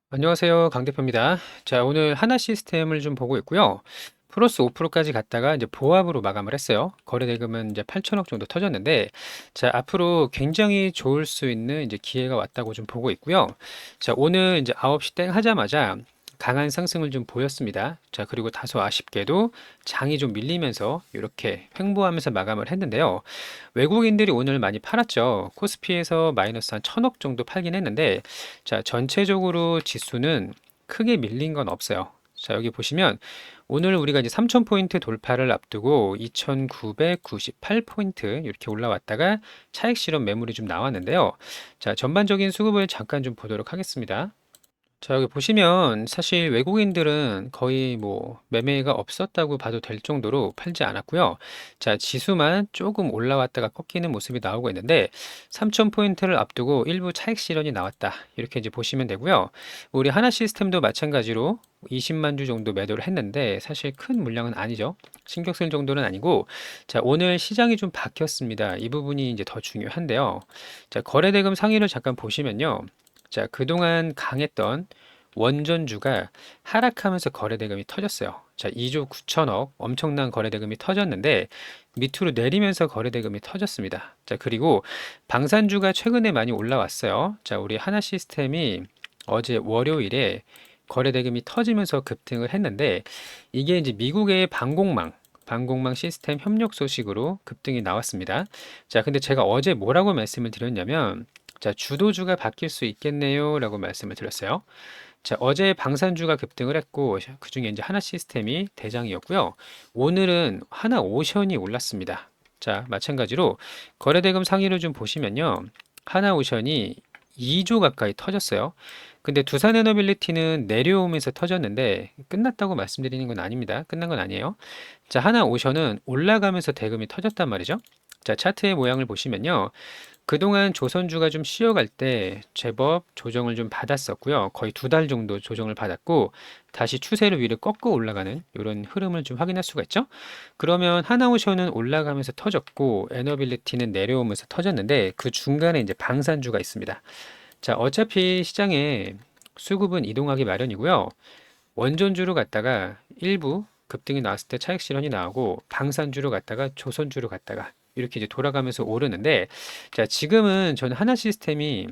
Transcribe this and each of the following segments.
안녕하세요. 강 대표입니다. 자, 오늘 하나 시스템을 좀 보고 있고요. 플러스 5%까지 갔다가 이제 보합으로 마감을 했어요. 거래 대금은 이제 8천억 정도 터졌는데, 자, 앞으로 굉장히 좋을 수 있는 이제 기회가 왔다고 좀 보고 있고요. 자, 오늘 이제 9시 땡 하자마자 강한 상승을 좀 보였습니다. 자, 그리고 다소 아쉽게도 장이 좀 밀리면서 이렇게 횡보하면서 마감을 했는데요. 외국인들이 오늘 많이 팔았죠. 코스피에서 마이너스 한 1,000억 정도 팔긴 했는데, 자, 전체적으로 지수는 크게 밀린 건 없어요. 자, 여기 보시면 오늘 우리가 이제 3,000포인트 돌파를 앞두고 2,998포인트 이렇게 올라왔다가 차익 실현 매물이 좀 나왔는데요. 자, 전반적인 수급을 잠깐 좀 보도록 하겠습니다. 자, 여기 보시면 사실 외국인들은 거의 뭐 매매가 없었다고 봐도 될 정도로 팔지 않았고요. 자, 지수만 조금 올라왔다가 꺾이는 모습이 나오고 있는데 3,000포인트를 앞두고 일부 차익 실현이 나왔다. 이렇게 이제 보시면 되고요. 우리 하나 시스템도 마찬가지로 20만 주 정도 매도를 했는데 사실 큰 물량은 아니죠. 신경 쓸 정도는 아니고, 자, 오늘 시장이 좀 바뀌었습니다. 이 부분이 이제 더 중요한데요. 자, 거래대금 상위를 잠깐 보시면요. 자, 그동안 강했던 원전주가 하락하면서 거래대금이 터졌어요. 자, 2조 9천억 엄청난 거래대금이 터졌는데 밑으로 내리면서 거래대금이 터졌습니다. 자, 그리고 방산주가 최근에 많이 올라왔어요. 자, 우리 하나 시스템이 어제 월요일에 거래대금이 터지면서 급등을 했는데 이게 이제 미국의 방공망 시스템 협력 소식으로 급등이 나왔습니다. 자, 근데 제가 어제 뭐라고 말씀을 드렸냐면, 자, 주도주가 바뀔 수 있겠네요 라고 말씀을 드렸어요. 자, 어제 방산주가 급등을 했고, 그 중에 이제 하나 시스템이 대장이었고요. 오늘은 하나 오션이 올랐습니다. 자, 마찬가지로 거래대금 상위를 좀 보시면요. 하나 오션이 2조 가까이 터졌어요. 근데 두산에너빌리티는 내려오면서 터졌는데 끝났다고 말씀드리는 건 아닙니다. 끝난 건 아니에요. 자, 하나 오션은 올라가면서 대금이 터졌단 말이죠. 자, 차트의 모양을 보시면요. 그동안 조선주가 좀 쉬어갈 때 제법 조정을 좀 받았었고요. 거의 2달 정도 조정을 받았고 다시 추세를 위로 꺾고 올라가는 이런 흐름을 좀 확인할 수가 있죠. 그러면 하나오션은 올라가면서 터졌고 에너빌리티는 내려오면서 터졌는데 그 중간에 이제 방산주가 있습니다. 자, 어차피 시장에 수급은 이동하기 마련이고요. 원전주로 갔다가 일부 급등이 나왔을 때 차익 실현이 나오고 방산주로 갔다가 조선주로 갔다가 이렇게 이제 돌아가면서 오르는데, 자, 지금은 저는 하나 시스템이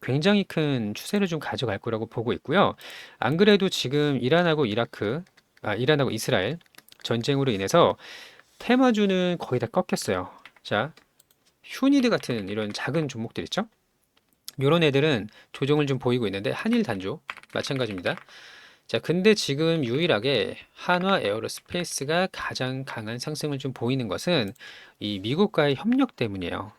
굉장히 큰 추세를 좀 가져갈 거라고 보고 있고요. 안 그래도 지금 이란하고 이스라엘 전쟁으로 인해서 테마주는 거의 다 꺾였어요. 자, 휴니드 같은 이런 작은 종목들 있죠? 이런 애들은 조정을 좀 보이고 있는데 한일 단조 마찬가지입니다. 자, 근데 지금 유일하게 한화 에어로스페이스가 가장 강한 상승을 좀 보이는 것은 이 미국과의 협력 때문이에요.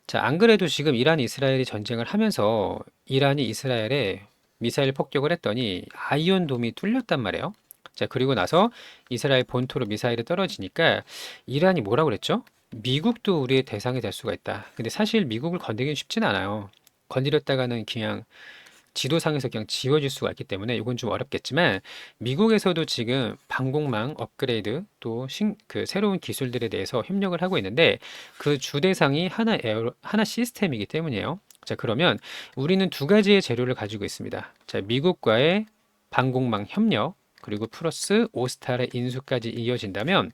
자, 안 그래도 지금 이란 이스라엘이 전쟁을 하면서 이란이 이스라엘에 미사일 폭격을 했더니 아이언돔이 뚫렸단 말이에요. 자, 그리고 나서 이스라엘 본토로 미사일이 떨어지니까 이란이 뭐라고 그랬죠? 미국도 우리의 대상이 될 수가 있다. 근데 사실 미국을 건드리긴 쉽진 않아요. 건드렸다가는 그냥 지도상에서 그냥 지워질 수가 있기 때문에 이건 좀 어렵겠지만 미국에서도 지금 방공망 업그레이드 또 그 새로운 기술들에 대해서 협력을 하고 있는데 그 주대상이 하나 시스템이기 때문이에요. 자, 그러면 우리는 두 가지의 재료를 가지고 있습니다. 자, 미국과의 방공망 협력 그리고 플러스 오스탈의 인수까지 이어진다면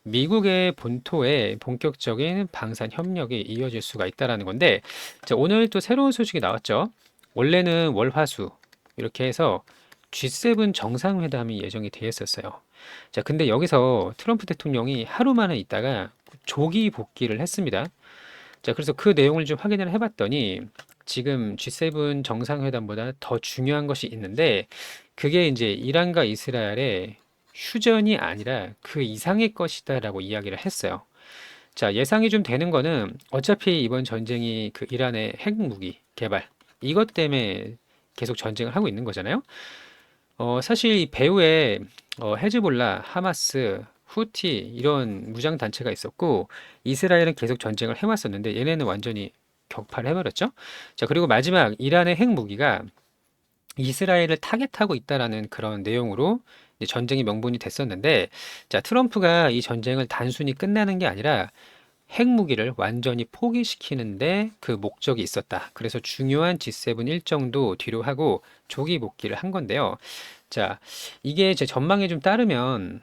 미국의 본토에 본격적인 방산 협력이 이어질 수가 있다라는 건데, 자, 오늘 또 새로운 소식이 나왔죠. 원래는 월화수 이렇게 해서 G7 정상회담이 예정이 되어 있었어요. 자, 근데 여기서 트럼프 대통령이 하루 만에 있다가 조기 복귀를 했습니다. 자, 그래서 그 내용을 좀 확인을 해봤더니 지금 G7 정상회담보다 더 중요한 것이 있는데 그게 이제 이란과 이스라엘의 휴전이 아니라 그 이상의 것이다라고 이야기를 했어요. 자, 예상이 좀 되는 거는 어차피 이번 전쟁이 그 이란의 핵무기 개발 이것 때문에 계속 전쟁을 하고 있는 거잖아요. 사실 이 배후에 헤즈볼라, 하마스, 후티 이런 무장 단체가 있었고 이스라엘은 계속 전쟁을 해왔었는데 얘네는 완전히 격파를 해버렸죠. 자, 그리고 마지막 이란의 핵무기가 이스라엘을 타겟하고 있다라는 그런 내용으로 전쟁이 명분이 됐었는데, 자, 트럼프가 이 전쟁을 단순히 끝내는 게 아니라 핵무기를 완전히 포기시키는데 그 목적이 있었다. 그래서 중요한 G7 일정도 뒤로 하고 조기 복귀를 한 건데요. 자, 이게 제 전망에 좀 따르면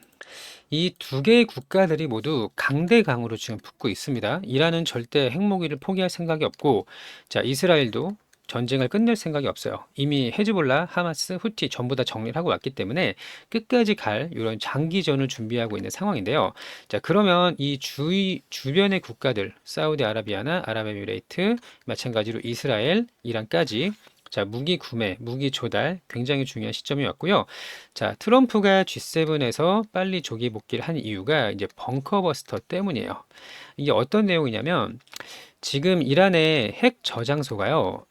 이 두 개의 국가들이 모두 강대강으로 지금 붙고 있습니다. 이란은 절대 핵무기를 포기할 생각이 없고, 자, 이스라엘도 전쟁을 끝낼 생각이 없어요. 이미 헤즈볼라, 하마스, 후티 전부 다 정리를 하고 왔기 때문에 끝까지 갈 이런 장기전을 준비하고 있는 상황인데요. 자, 그러면 이 주변의 국가들, 사우디아라비아나 아랍에미레이트, 마찬가지로 이스라엘, 이란까지 자, 무기 구매, 무기 조달 굉장히 중요한 시점이 왔고요. 자, 트럼프가 G7에서 빨리 조기 복귀를 한 이유가 이제 벙커버스터 때문이에요. 이게 어떤 내용이냐면 지금 이란의 핵 저장소가요.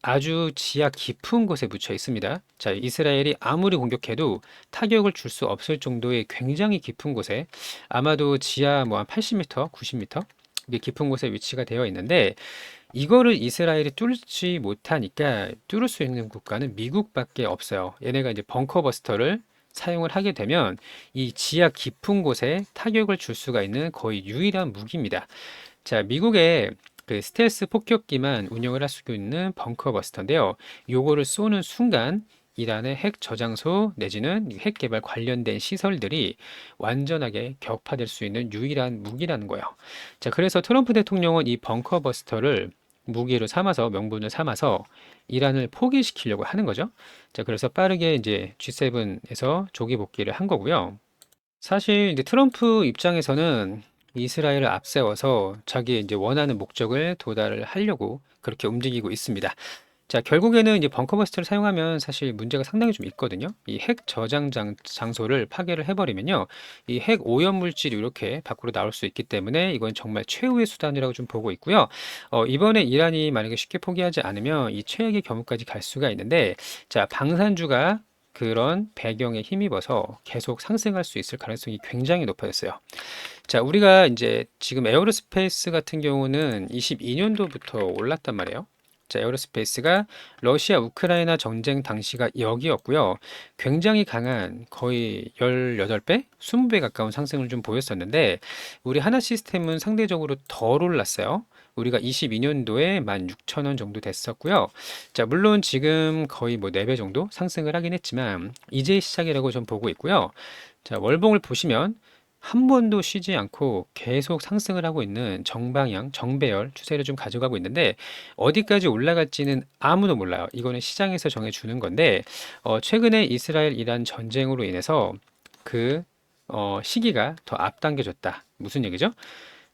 아주 지하 깊은 곳에 묻혀 있습니다. 자, 이스라엘이 아무리 공격해도 타격을 줄 수 없을 정도의 굉장히 깊은 곳에 아마도 지하 뭐 한 80m, 90m 이게 깊은 곳에 위치가 되어 있는데 이거를 이스라엘이 뚫지 못하니까 뚫을 수 있는 국가는 미국밖에 없어요. 얘네가 이제 벙커버스터를 사용을 하게 되면 이 지하 깊은 곳에 타격을 줄 수가 있는 거의 유일한 무기입니다. 자, 미국의 그 스텔스 폭격기만 운영을 할 수 있는 벙커버스터인데요. 요거를 쏘는 순간 이란의 핵 저장소 내지는 핵 개발 관련된 시설들이 완전하게 격파될 수 있는 유일한 무기라는 거예요. 자, 그래서 트럼프 대통령은 이 벙커버스터를 무기로 삼아서 명분을 삼아서 이란을 포기시키려고 하는 거죠. 자, 그래서 빠르게 이제 G7에서 조기 복귀를 한 거고요. 사실 이제 트럼프 입장에서는 이스라엘을 앞세워서 자기 이제 원하는 목적을 도달을 하려고 그렇게 움직이고 있습니다. 자, 결국에는 이제 벙커버스터를 사용하면 사실 문제가 상당히 좀 있거든요. 이 핵 저장 장소를 파괴를 해버리면요. 이 핵 오염 물질이 이렇게 밖으로 나올 수 있기 때문에 이건 정말 최후의 수단이라고 좀 보고 있고요. 이번에 이란이 만약에 쉽게 포기하지 않으면 이 최악의 경우까지 갈 수가 있는데, 자, 방산주가 그런 배경에 힘입어서 계속 상승할 수 있을 가능성이 굉장히 높아졌어요. 자, 우리가 이제 지금 에어로스페이스 같은 경우는 22년도부터 올랐단 말이에요. 자, 에어로스페이스가 러시아 우크라이나 전쟁 당시가 여기였고요. 굉장히 강한 거의 18배, 20배 가까운 상승을 좀 보였었는데 우리 하나 시스템은 상대적으로 덜 올랐어요. 우리가 22년도에 16,000원 정도 됐었고요. 자, 물론 지금 거의 뭐 4배 정도 상승을 하긴 했지만 이제 시작이라고 좀 보고 있고요. 자, 월봉을 보시면 한 번도 쉬지 않고 계속 상승을 하고 있는 정방향, 정배열 추세를 좀 가져가고 있는데 어디까지 올라갈지는 아무도 몰라요. 이거는 시장에서 정해주는 건데 최근에 이스라엘 이란 전쟁으로 인해서 그 시기가 더 앞당겨졌다. 무슨 얘기죠?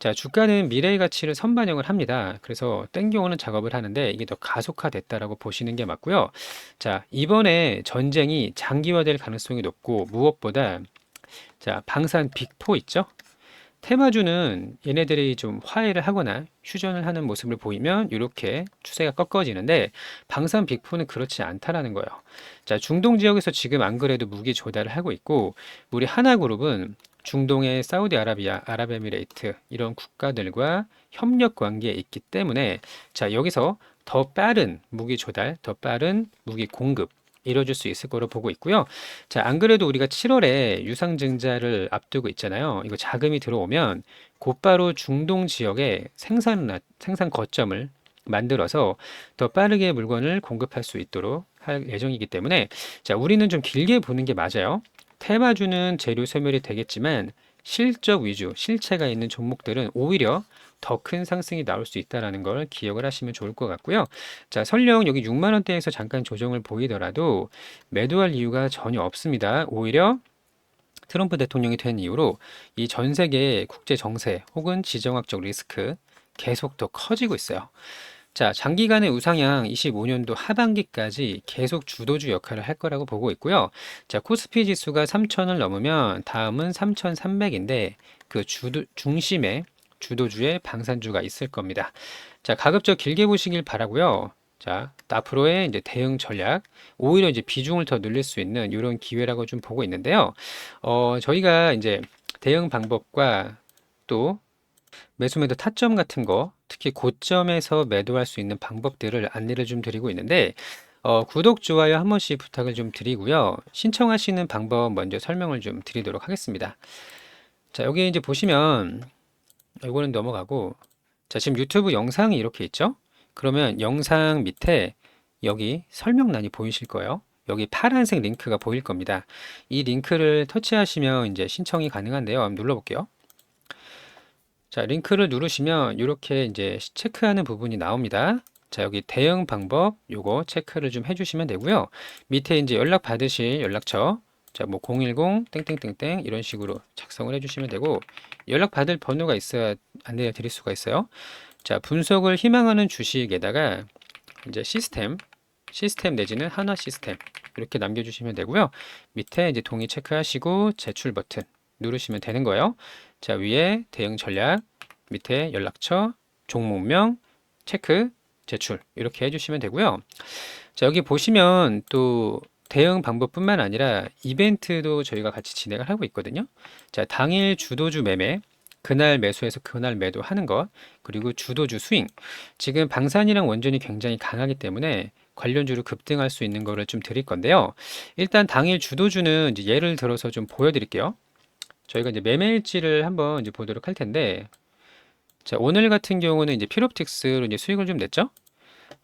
자, 주가는 미래의 가치를 선반영을 합니다. 그래서 땡겨오는 작업을 하는데 이게 더 가속화됐다라고 보시는 게 맞고요. 자, 이번에 전쟁이 장기화될 가능성이 높고 무엇보다 자, 방산 빅4 있죠? 테마주는 얘네들이 좀 화해를 하거나 휴전을 하는 모습을 보이면 이렇게 추세가 꺾어지는데 방산 빅4는 그렇지 않다라는 거예요. 자, 중동 지역에서 지금 안 그래도 무기 조달을 하고 있고 우리 하나그룹은 중동의 사우디아라비아, 아랍에미레이트 이런 국가들과 협력 관계에 있기 때문에 자, 여기서 더 빠른 무기 조달, 더 빠른 무기 공급 이뤄질 수 있을 거로 보고 있고요. 자, 안 그래도 우리가 7월에 유상증자를 앞두고 있잖아요. 이거 자금이 들어오면 곧바로 중동 지역에 생산 거점을 만들어서 더 빠르게 물건을 공급할 수 있도록 할 예정이기 때문에 자, 우리는 좀 길게 보는 게 맞아요. 테마주는 재료 소멸이 되겠지만 실적 위주, 실체가 있는 종목들은 오히려 더 큰 상승이 나올 수 있다는 걸 기억을 하시면 좋을 것 같고요. 자, 설령 여기 6만 원대에서 잠깐 조정을 보이더라도 매도할 이유가 전혀 없습니다. 오히려 트럼프 대통령이 된 이후로 이 전 세계 국제 정세 혹은 지정학적 리스크 계속 더 커지고 있어요. 자, 장기간의 우상향 25년도 하반기까지 계속 주도주 역할을 할 거라고 보고 있고요. 자, 코스피 지수가 3,000을 넘으면 다음은 3,300인데 그 중심에 주도주의 방산주가 있을 겁니다. 자, 가급적 길게 보시길 바라고요. 자, 앞으로의 이제 대응 전략, 오히려 이제 비중을 더 늘릴 수 있는 이런 기회라고 좀 보고 있는데요. 저희가 이제 대응 방법과 또 매수 매도 타점 같은 거, 특히 고점에서 매도할 수 있는 방법들을 안내를 좀 드리고 있는데, 구독, 좋아요 한 번씩 부탁을 좀 드리고요. 신청하시는 방법 먼저 설명을 좀 드리도록 하겠습니다. 자, 여기 이제 보시면 이거는 넘어가고, 자, 지금 유튜브 영상이 이렇게 있죠? 그러면 영상 밑에 여기 설명란이 보이실 거예요. 여기 파란색 링크가 보일 겁니다. 이 링크를 터치하시면 이제 신청이 가능한데요. 한번 눌러볼게요. 자, 링크를 누르시면 이렇게 이제 체크하는 부분이 나옵니다. 자, 여기 대응 방법 요거 체크를 좀 해주시면 되고요. 밑에 이제 연락 받으실 연락처, 자, 뭐 010 땡땡땡땡 이런 식으로 작성을 해주시면 되고, 연락 받을 번호가 있어야 안내를 드릴 수가 있어요. 자, 분석을 희망하는 주식에다가 이제 시스템 내지는 한화 시스템 이렇게 남겨주시면 되고요. 밑에 이제 동의 체크하시고 제출 버튼 누르시면 되는 거예요. 자, 위에 대응 전략, 밑에 연락처, 종목명, 체크, 제출 이렇게 해주시면 되고요. 자, 여기 보시면 또 대응 방법뿐만 아니라 이벤트도 저희가 같이 진행을 하고 있거든요. 자, 당일 주도주 매매, 그날 매수해서 그날 매도하는 것, 그리고 주도주 스윙. 지금 방산이랑 원전이 굉장히 강하기 때문에 관련주로 급등할 수 있는 거를 좀 드릴 건데요. 일단 당일 주도주는 이제 예를 들어서 좀 보여드릴게요. 저희가 이제 매매일지를 한번 이제 보도록 할 텐데, 자, 오늘 같은 경우는 이제 필옵틱스로 이제 수익을 좀 냈죠?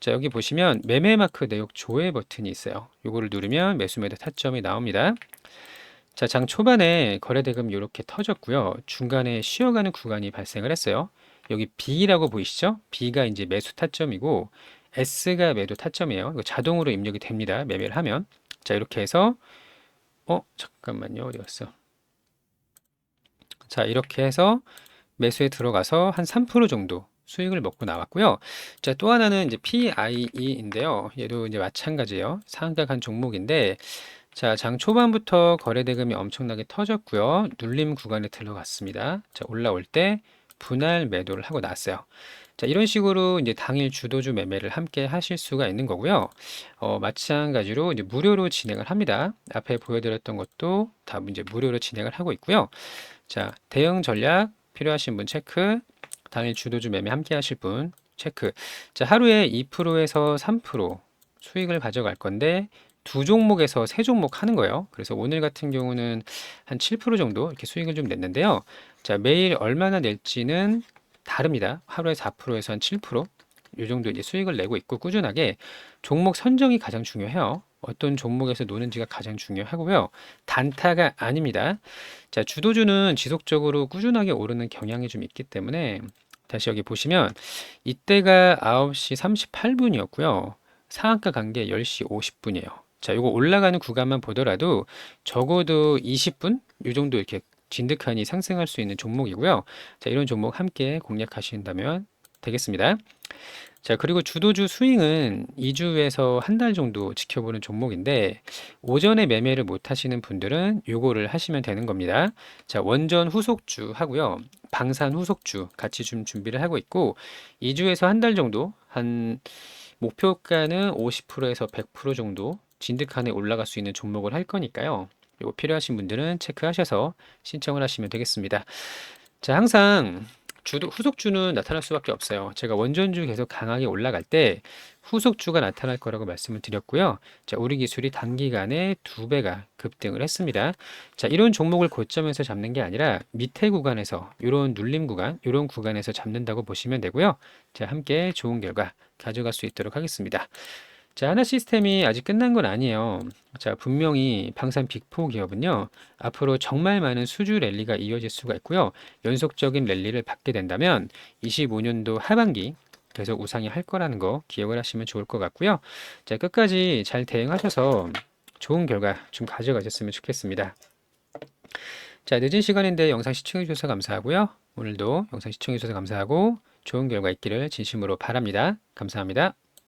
자, 여기 보시면 매매 마크 내역 조회 버튼이 있어요. 요거를 누르면 매수 매도 타점이 나옵니다. 자, 장 초반에 거래대금 이렇게 터졌고요. 중간에 쉬어가는 구간이 발생을 했어요. 여기 B라고 보이시죠? B가 이제 매수 타점이고 S가 매도 타점이에요. 이거 자동으로 입력이 됩니다. 매매를 하면. 자, 이렇게 해서 잠깐만요. 어디 갔어? 자, 이렇게 해서 매수에 들어가서 한 3% 정도 수익을 먹고 나왔고요. 자, 또 하나는 이제 PIE인데요. 얘도 이제 마찬가지예요. 상각한 종목인데, 자, 장 초반부터 거래 대금이 엄청나게 터졌고요. 눌림 구간에 들어갔습니다. 자, 올라올 때 분할 매도를 하고 나왔어요. 자, 이런 식으로 이제 당일 주도주 매매를 함께 하실 수가 있는 거고요. 마찬가지로 이제 무료로 진행을 합니다. 앞에 보여드렸던 것도 다 이제 무료로 진행을 하고 있고요. 자, 대응 전략 필요하신 분 체크, 당일 주도주 매매 함께 하실 분 체크. 자, 하루에 2%에서 3% 수익을 가져갈 건데 두 종목에서 세 종목 하는 거예요. 그래서 오늘 같은 경우는 한 7% 정도 이렇게 수익을 좀 냈는데요. 자, 매일 얼마나 낼지는 다릅니다. 하루에 4%에서 한 7%. 이 정도 이제 수익을 내고 있고 꾸준하게 종목 선정이 가장 중요해요. 어떤 종목에서 노는지가 가장 중요하고요. 단타가 아닙니다. 자, 주도주는 지속적으로 꾸준하게 오르는 경향이 좀 있기 때문에 다시 여기 보시면 이때가 9시 38분이었고요. 상한가 간 게 10시 50분이에요. 자, 이거 올라가는 구간만 보더라도 적어도 20분? 이 정도 이렇게 진득하니 상승할 수 있는 종목이고요. 자, 이런 종목 함께 공략하신다면 되겠습니다. 자, 그리고 주도주 스윙은 2주에서 한 달 정도 지켜보는 종목인데 오전에 매매를 못 하시는 분들은 요거를 하시면 되는 겁니다. 자, 원전 후속주 하고요. 방산 후속주 같이 좀 준비를 하고 있고 2주에서 한 달 정도 한 목표가는 50%에서 100% 정도 진득하게 올라갈 수 있는 종목을 할 거니까요. 요거 필요하신 분들은 체크하셔서 신청을 하시면 되겠습니다. 자, 항상 후속주는 나타날 수밖에 없어요. 제가 원전주 계속 강하게 올라갈 때 후속주가 나타날 거라고 말씀을 드렸고요. 자, 우리 기술이 단기간에 2배가 급등을 했습니다. 자, 이런 종목을 고점에서 잡는 게 아니라 밑에 구간에서 이런 눌림 구간, 이런 구간에서 잡는다고 보시면 되고요. 자, 함께 좋은 결과 가져갈 수 있도록 하겠습니다. 자, 하나 시스템이 아직 끝난 건 아니에요. 자, 분명히 방산 빅4 기업은요, 앞으로 정말 많은 수주 랠리가 이어질 수가 있고요. 연속적인 랠리를 받게 된다면 25년도 하반기 계속 우상이 할 거라는 거 기억을 하시면 좋을 것 같고요. 자, 끝까지 잘 대응하셔서 좋은 결과 좀 가져가셨으면 좋겠습니다. 자, 늦은 시간인데 영상 시청해 주셔서 감사하고요. 오늘도 영상 시청해 주셔서 감사하고 좋은 결과 있기를 진심으로 바랍니다. 감사합니다.